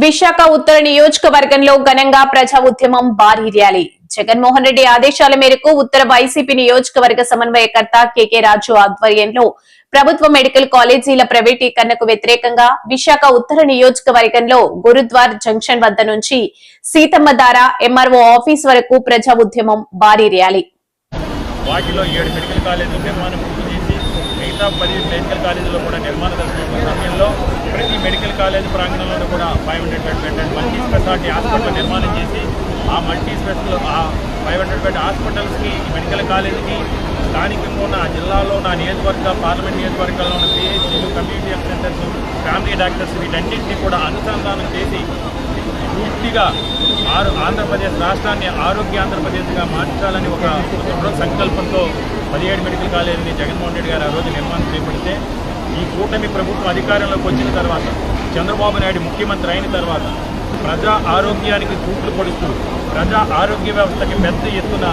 విశాఖ ఉత్తర నియోజకవర్గంలో ఘనంగా ప్రజా ఉద్యమం భారీ ర్యాలీ. జగన్మోహన్ రెడ్డి ఆదేశాల మేరకు ఉత్తర వైసీపీ నియోజకవర్గ సమన్వయకర్త కెకే రాజు ఆధ్వర్యంలో ప్రభుత్వ మెడికల్ కాలేజీల ప్రైవేటీకరణకు వ్యతిరేకంగా విశాఖ ఉత్తర నియోజకవర్గంలో గురుద్వార్ జంక్షన్ వద్ద నుంచి సీతమ్మ దార ఎంఆర్ఓ ఆఫీస్ వరకు ప్రజా ఉద్యమం భారీ ర్యాలీ. వాటిలో 7 మెడికల్ కాలేజీలు నిర్మాణం పూర్తి చేసి మిగతా 10 మెడికల్ కాలేజీలో కూడా నిర్మాణ దశలో సమయంలో ప్రతి మెడికల్ కాలేజీ ప్రాంగణంలో కూడా 500 బెడ్ మల్టీ స్పెషాలిటీ హాస్పిటల్ నిర్మాణం చేసి ఆ మల్టీ స్పెషల్ ఆ 500 బెడ్ హాస్పిటల్స్కి మెడికల్ కాలేజీకి స్థానికంగా ఉన్న ఆ జిల్లాలో ఉన్న నియోజకవర్గ పార్లమెంట్ నియోజకవర్గాల్లో ఉన్న పిహెచ్సీలు community health centres family doctors వీటన్నింటినీ కూడా అనుసంధానం చేసి పూర్తిగా ఆంధ్రప్రదేశ్ రాష్ట్రాన్ని ఆరోగ్య ఆంధ్రప్రదేశ్గా మార్చాలని ఒక దృఢ సంకల్పంతో 17 మెడికల్ కాలేజీని జగన్మోహన్ రెడ్డి గారు ఆ రోజు నిర్మాణం చేపడితే ఈ కూటమి ప్రభుత్వం అధికారంలోకి వచ్చిన తర్వాత చంద్రబాబు నాయుడు ముఖ్యమంత్రి అయిన తర్వాత ప్రజా ఆరోగ్యానికి తూట్లు పొడుస్తూ ప్రజా ఆరోగ్య వ్యవస్థకి పెద్ద ఎత్తున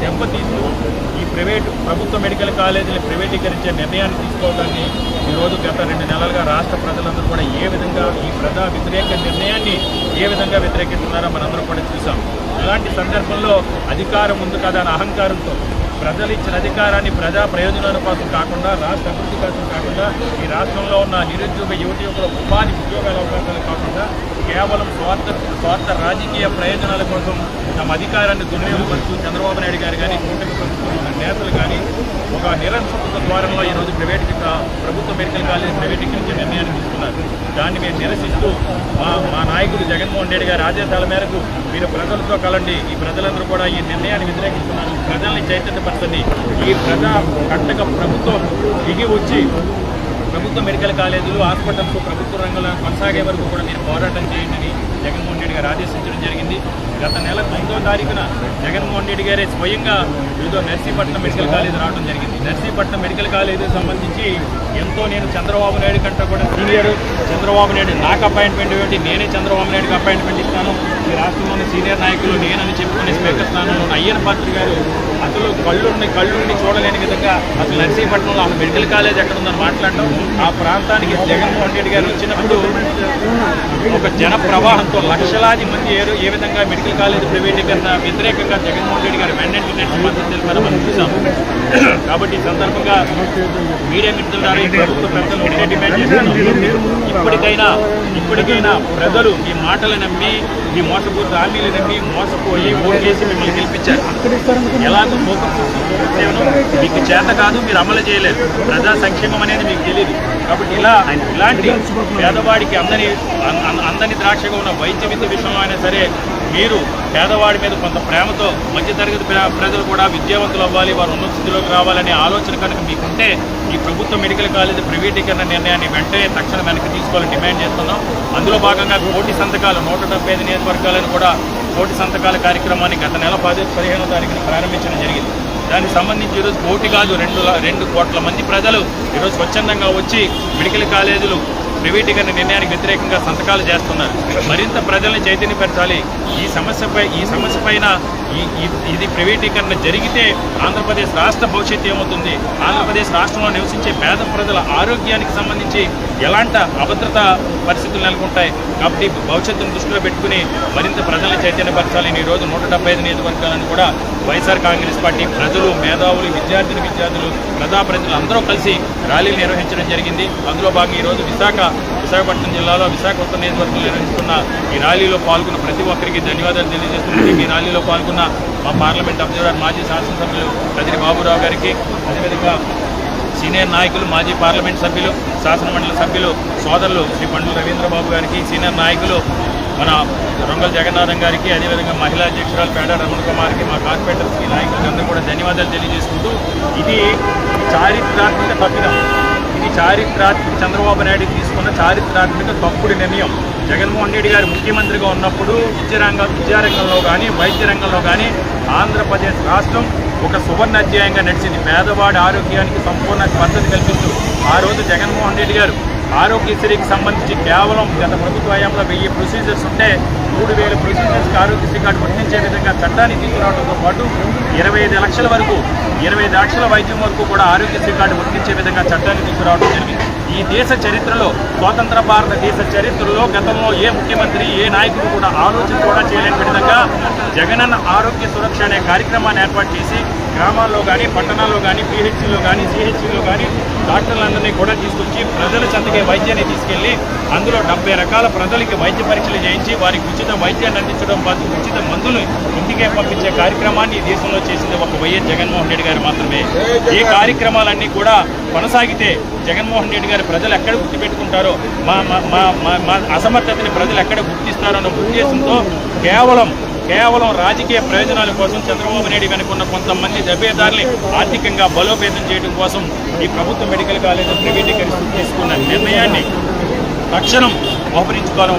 దెబ్బతీస్తూ ఈ ప్రభుత్వ మెడికల్ కాలేజీని ప్రైవేటీకరించే నిర్ణయాన్ని తీసుకోవడాన్ని ఈరోజు గత 2 నెలలుగా రాష్ట్ర ప్రజలందరూ కూడా ఏ విధంగా ఈ ప్రజా వ్యతిరేక నిర్ణయాన్ని ఏ విధంగా వ్యతిరేకిస్తున్నారో మనందరం కూడా చూసాం. అలాంటి సందర్భంలో అధికారం ఉంది కదా అనే అహంకారంతో ప్రజలు ఇచ్చిన అధికారాన్ని ప్రజా ప్రయోజనాల కోసం కాకుండా రాష్ట్ర అభివృద్ధి కోసం కాకుండా ఈ రాష్ట్రంలో ఉన్న నిరుద్యోగ యువకుల ఉపాధి ఉద్యోగాల అవకాశాలు కాకుండా కేవలం స్వార్థ రాజకీయ ప్రయోజనాల కోసం తమ అధికారాన్ని దుర్వినియోగపరుస్తూ చంద్రబాబు నాయుడు గారు కానీ కూటమి ప్రభుత్వం ఉన్న నేతలు కానీ ఒక నిరంకుశ ద్వారంలో ఈరోజు ప్రభుత్వ మెడికల్ కాలేజీ ప్రైవేటీకరించే నిర్ణయాన్ని తీసుకున్నారు. దాన్ని మేము నిరసిస్తూ మా నాయకుడు జగన్మోహన్ రెడ్డి గారి ఆదేశాల మేరకు మీరు ప్రజలతో కలండి, ఈ ప్రజలందరూ కూడా ఈ నిర్ణయాన్ని వ్యతిరేకిస్తున్నారు, ప్రజల్ని చైతన్యపరచండి, ఈ ప్రజా కంటక ప్రభుత్వం దిగి వచ్చి ప్రభుత్వ మెడికల్ కాలేజీలు హాస్పిటల్స్ ప్రభుత్వ రంగంలో కొనసాగే వరకు కూడా మీరు పోరాటం చేయండి జగన్మోహన్ రెడ్డి గారు ఆదేశించడం జరిగింది. గత నెల 9వ తారీఖున జగన్మోహన్ రెడ్డి గారే స్వయంగా ఏదో నర్సీపట్నం మెడికల్ కాలేజీ రావడం జరిగింది. నర్సీపట్నం మెడికల్ కాలేజీకి సంబంధించి ఎంతో నేను చంద్రబాబు నాయుడు కంటే కూడా సీనియర్, చంద్రబాబు నాయుడు నాకు అపాయింట్మెంట్ ఇవ్వండి, నేనే చంద్రబాబు నాయుడుకి అపాయింట్మెంట్ ఇస్తాను, ఈ రాష్ట్రంలోని సీనియర్ నాయకులు నేనని చెప్పుకునే స్పీకర్ స్థానంలో అయ్యన్న పాత్ర గారు అసలు కళ్ళుండి చూడలేని విధంగా అసలు నర్సీపట్నంలో ఆ మెడికల్ కాలేజ్ ఎక్కడుందని మాట్లాడడం, ఆ ప్రాంతానికి జగన్మోహన్ రెడ్డి గారు వచ్చినప్పుడు ఒక జన ప్రవాహంతో లక్షలాది మంది ఏ విధంగా మెడికల్ కాలేజ్ ప్రైవేటీకరణ వ్యతిరేకంగా జగన్మోహన్ రెడ్డి గారు వెంటనే మద్దతు తెలిపారో మనం చూసాం. కాబట్టి ఈ సందర్భంగా మీడియా మిత్రులారా ప్రభుత్వ పెద్దలు ఒకటే డిమాండ్ చేస్తున్నాం, ఇప్పటికైనా ప్రజలు ఈ మాటలు నమ్మి ఈ మోసపూరిత హామీలు నమ్మి మోసపోయి ఓటు చేసి మిమ్మల్ని గెలిపించారు. ఎలాగో మీకు చేత కాదు, మీరు అమలు చేయలేరు, ప్రజా సంక్షేమం అనేది మీకు తెలియదు. కాబట్టి ఇలాంటి పేదవాడికి అందని ద్రాక్షగా ఉన్న వైద్య విద్య విషయంలో అయినా సరే మీరు పేదవాడి మీద కొంత ప్రేమతో మధ్యతరగతి ప్రజలు కూడా విద్యావంతులు అవ్వాలి, వారు ఉన్నత స్థితిలోకి రావాలనే ఆలోచన కనుక మీకుంటే ఈ ప్రభుత్వ మెడికల్ కాలేజీ ప్రైవేటీకరణ నిర్ణయాన్ని వెంటనే తక్షణం వెనక్కి తీసుకోవాలని డిమాండ్ చేస్తున్నాం. అందులో భాగంగా 1,000 సంతకాలు 175 నియోజకవర్గాలను కూడా 1,000 సంతకాల కార్యక్రమాన్ని గత నెల 15వ తారీఖున ప్రారంభించడం జరిగింది. దానికి సంబంధించి ఈరోజు 1 కాదు 2 కోట్ల మంది ప్రజలు ఈరోజు స్వచ్ఛందంగా వచ్చి మెడికల్ కాలేజీలు ప్రైవేటీకరణ నిర్ణయానికి వ్యతిరేకంగా సంతకాలు చేస్తున్నారు. మరింత ప్రజల్ని చైతన్యపరచాలి. ఈ సమస్య పైన ఇది ప్రైవేటీకరణ జరిగితే ఆంధ్రప్రదేశ్ రాష్ట్ర భవిష్యత్తు ఏమవుతుంది, ఆంధ్రప్రదేశ్ రాష్ట్రంలో నివసించే పేద ప్రజల ఆరోగ్యానికి సంబంధించి ఎలాంటి అభద్రతా పరిస్థితులు నెలకొంటాయి. కాబట్టి భవిష్యత్తును దృష్టిలో పెట్టుకుని మరింత ప్రజల్ని చైతన్యపరచాలని ఈరోజు 175 నియోజకవర్గాలను కూడా వైఎస్ఆర్ కాంగ్రెస్ పార్టీ ప్రజలు, మేధావులు, విద్యార్థులు, ప్రజలు అందరూ కలిసి ర్యాలీలు నిర్వహించడం జరిగింది. అందులో భాగంగా ఈరోజు విశాఖపట్నం జిల్లాలో విశాఖ ఉత్తర నియోజకవర్గంలో నిర్వహిస్తున్న ఈ ర్యాలీలో పాల్గొన్న ప్రతి ఒక్కరికి ధన్యవాదాలు తెలియజేస్తున్నాను. ఈ ర్యాలీలో పాల్గొన్న మా పార్లమెంట్ అబ్జర్వర్ మాజీ శాసనసభ్యులు కదిరి బాబురావు గారికి, అదేవిధంగా సీనియర్ నాయకులు మాజీ పార్లమెంట్ సభ్యులు, శాసనమండలి సభ్యులు సోదరులు శ్రీ పండుల రవీంద్రబాబు గారికి, సీనియర్ నాయకులు మన రొంగల్ జగన్నాథం గారికి, అదేవిధంగా మహిళా అధ్యక్షురాలు పేడ రమణ కుమార్కి, మా కార్పొరేటర్స్కి, నాయకులకి అందరూ కూడా ధన్యవాదాలు తెలియజేసుకుంటూ ఇది చారిత్రాత్మక తప్పిదం. ఇది చంద్రబాబు నాయుడు తీసుకున్న చారిత్రాత్మక తప్పుడు నిర్ణయం. జగన్మోహన్ రెడ్డి గారు ముఖ్యమంత్రిగా ఉన్నప్పుడు విద్యారంగంలో కానీ వైద్య రంగంలో కానీ ఆంధ్రప్రదేశ్ రాష్ట్రం ఒక సువర్ణ అధ్యాయంగా నడిచింది. పేదవాడి ఆరోగ్యానికి సంపూర్ణ భద్రత కల్పిస్తూ ఆ రోజు జగన్మోహన్ రెడ్డి గారు ఆరోగ్యశ్రీకి సంబంధించి కేవలం గత ప్రభుత్వ హయాంలో 1000 ప్రొసీజర్స్ ఉంటే 3000 ప్రొసీజర్స్కి ఆరోగ్యశ్రీ కార్డు వర్తించే విధంగా చట్టాన్ని తీసుకురావడంతో పాటు 25 లక్షల వైద్యం వరకు కూడా ఆరోగ్యశ్రీ కార్డు వర్తించే విధంగా చట్టాన్ని తీసుకురావడం జరిగింది. ఈ దేశ చరిత్రలో, స్వాతంత్ర భారతదేశ చరిత్రలో గతంలో ఏ ముఖ్యమంత్రి, ఏ నాయకుడు కూడా ఆలోచన కూడా చేయలేని విధంగా జగనన్న ఆరోగ్య సురక్ష అనే కార్యక్రమాన్ని ఏర్పాటు చేసి గ్రామాల్లో కానీ, పట్టణాల్లో కానీ, పిహెచ్సిలో కానీ, సిహెచ్సిలో కానీ డాక్టర్లందరినీ కూడా తీసుకొచ్చి ప్రజల చెంతకే వైద్యాన్ని తీసుకెళ్లి అందులో 70 రకాల ప్రజలకి వైద్య పరీక్షలు చేయించి వారికి ఉచిత వైద్యాన్ని అందించడం పాటు ఉచిత మందులు ఇంటికే పంపించే కార్యక్రమాన్ని ఈ దేశంలో చేసింది ఒక వైఎస్ జగన్మోహన్ రెడ్డి గారు మాత్రమే. ఈ కార్యక్రమాలన్నీ కూడా కొనసాగితే జగన్మోహన్ రెడ్డి గారు ప్రజలు ఎక్కడ గుర్తుపెట్టుకుంటారో, మా అసమర్థతని ప్రజలు ఎక్కడ గుర్తిస్తారో అన్న ఉద్దేశంతో కేవలం రాజకీయ ప్రయోజనాల కోసం చంద్రబాబు నాయుడు వెనుకున్న కొంతమంది దెబ్బేదారుల్ని ఆర్థికంగా బలోపేతం చేయడం కోసం ఈ ప్రభుత్వ మెడికల్ కాలేజీ ప్రైవేటీకరిస్తూ తీసుకున్న నిర్ణయాన్ని తక్షణం ఉపరించుకోవాలి.